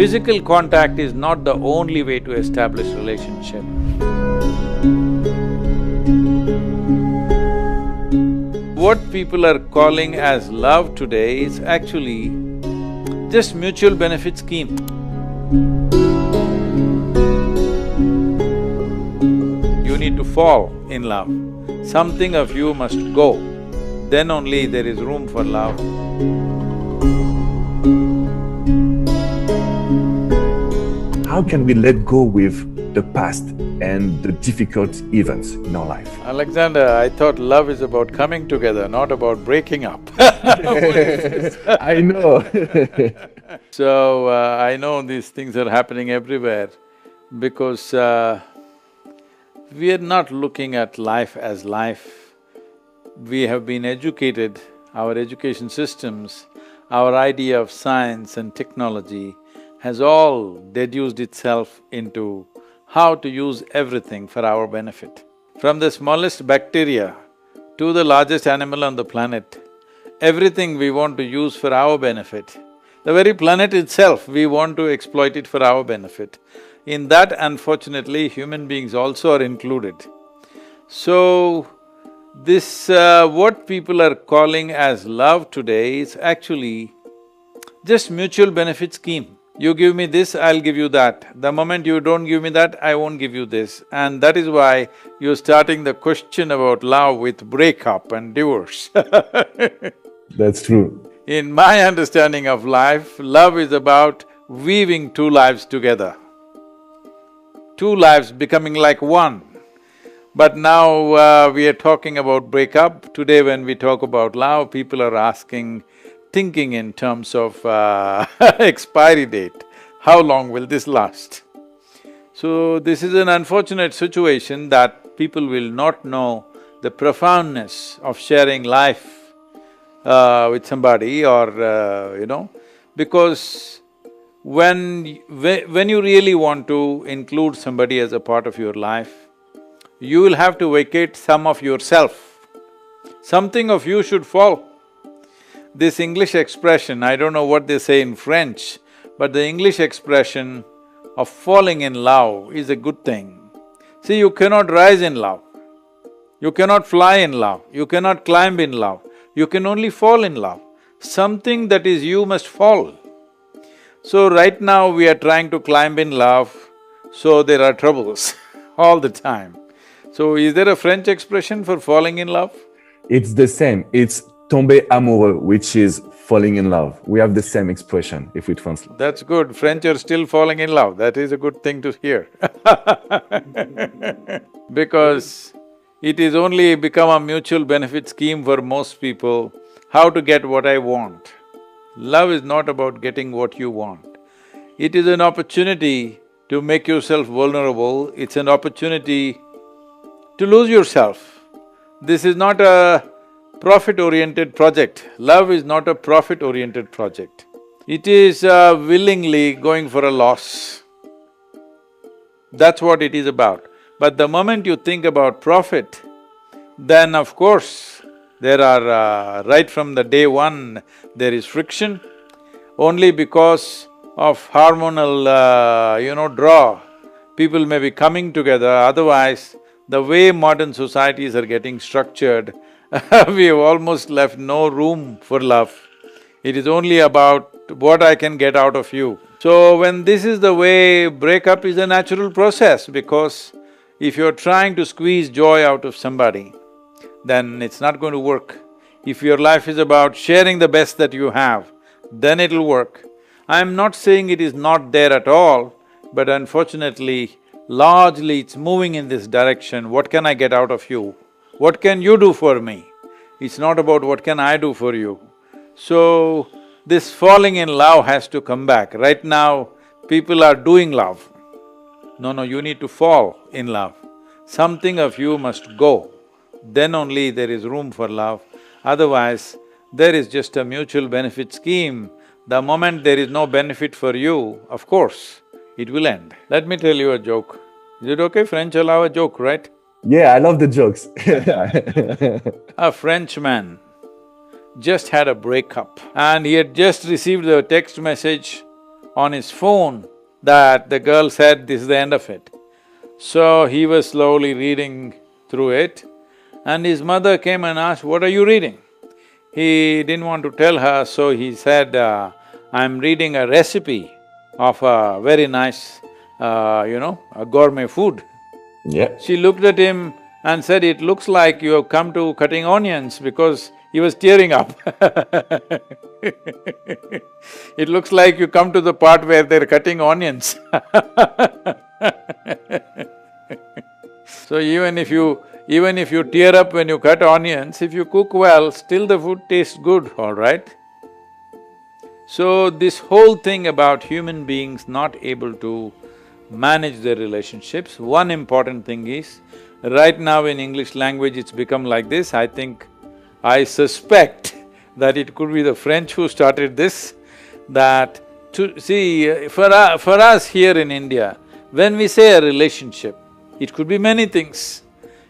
Physical contact is not the only way to establish relationship. What people are calling as love today is actually just mutual benefit scheme. You need to fall in love. Something of you must go, then only there is room for love. How can we let go with the past and the difficult events in our life? Alexander, I thought love is about coming together, not about breaking up. I know. So, I know these things are happening everywhere because we are not looking at life as life. We have been educated, our education systems, our idea of science and technology has all deduced itself into how to use everything for our benefit. From the smallest bacteria to the largest animal on the planet, everything we want to use for our benefit. The very planet itself, we want to exploit it for our benefit. In that, unfortunately, human beings also are included. So, this what people are calling as love today is actually just mutual benefit scheme. You give me this, I'll give you that. The moment you don't give me that, I won't give you this. And that is why you're starting the question about love with breakup and divorce. That's true. In my understanding of life, love is about weaving two lives together. Two lives becoming like one. But now we are talking about breakup. Today when we talk about love, people are thinking in terms of expiry date. How long will this last? So this is an unfortunate situation that people will not know the profoundness of sharing life with somebody or because when you really want to include somebody as a part of your life, you will have to vacate some of yourself. Something of you should fall. This English expression, I don't know what they say in French, but the English expression of falling in love is a good thing. See, you cannot rise in love, you cannot fly in love, you cannot climb in love, you can only fall in love. Something that is you must fall. So right now we are trying to climb in love, so there are troubles all the time. So is there a French expression for falling in love? It's the same. It's tomber amoureux, which is falling in love. We have the same expression if we translate. That's good, French are still falling in love, that is a good thing to hear because it is only become a mutual benefit scheme for most people, how to get what I want. Love is not about getting what you want. It is an opportunity to make yourself vulnerable, it's an opportunity to lose yourself. This is not a profit-oriented project. Love is not a profit-oriented project. It is willingly going for a loss. That's what it is about. But the moment you think about profit, then of course, there are… right from the day one, there is friction. Only because of hormonal, draw, people may be coming together, otherwise the way modern societies are getting structured, we have almost left no room for love. It is only about what I can get out of you. So when this is the way, breakup is a natural process because if you're trying to squeeze joy out of somebody, then it's not going to work. If your life is about sharing the best that you have, then it'll work. I'm not saying it is not there at all, but unfortunately, largely it's moving in this direction. What can I get out of you? What can you do for me? It's not about what can I do for you. So, this falling in love has to come back. Right now, people are doing love. No, you need to fall in love. Something of you must go, then only there is room for love. Otherwise, there is just a mutual benefit scheme. The moment there is no benefit for you, of course, it will end. Let me tell you a joke. Is it okay? French allow a joke, right? Yeah, I love the jokes. A Frenchman just had a breakup and he had just received a text message on his phone that the girl said, this is the end of it. So he was slowly reading through it, and his mother came and asked, what are you reading? He didn't want to tell her, so he said, I'm reading a recipe of a very nice, a gourmet food. Yeah. She looked at him and said, it looks like you have come to cutting onions, because he was tearing up. It looks like you come to the part where they're cutting onions. So even if you tear up when you cut onions, if you cook well, still the food tastes good, all right? So this whole thing about human beings not able to manage their relationships, one important thing is, right now in English language it's become like this, I suspect that it could be the French who started this, that for us here in India, when we say a relationship, it could be many things.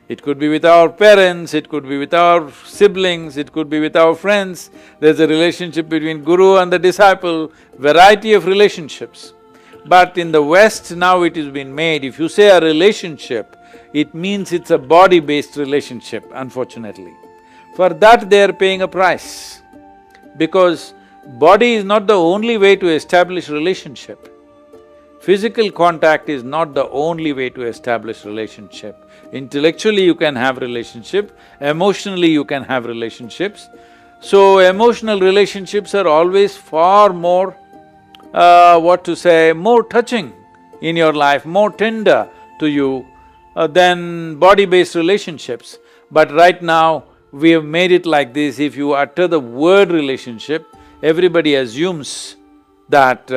It could be with our parents, it could be with our siblings, it could be with our friends. There's a relationship between guru and the disciple, variety of relationships. But in the West now it has been made, if you say a relationship, it means it's a body-based relationship, unfortunately. For that they are paying a price, because body is not the only way to establish relationship. Physical contact is not the only way to establish relationship. Intellectually you can have relationship, emotionally you can have relationships. So emotional relationships are always far more, more touching in your life, more tender to you than body-based relationships. But right now, we have made it like this, if you utter the word relationship, everybody assumes that,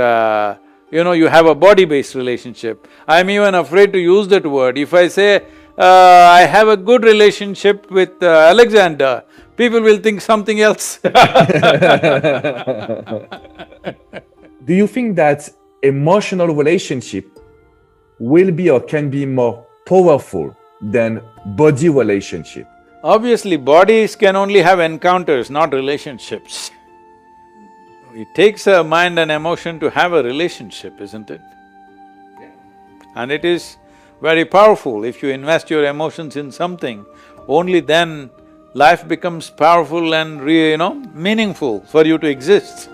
you have a body-based relationship. I'm even afraid to use that word. If I say, I have a good relationship with Alexander, people will think something else. Do you think that emotional relationship will be or can be more powerful than body relationship? Obviously, bodies can only have encounters, not relationships. It takes a mind and emotion to have a relationship, isn't it? And it is very powerful. If you invest your emotions in something, only then life becomes powerful and meaningful for you to exist.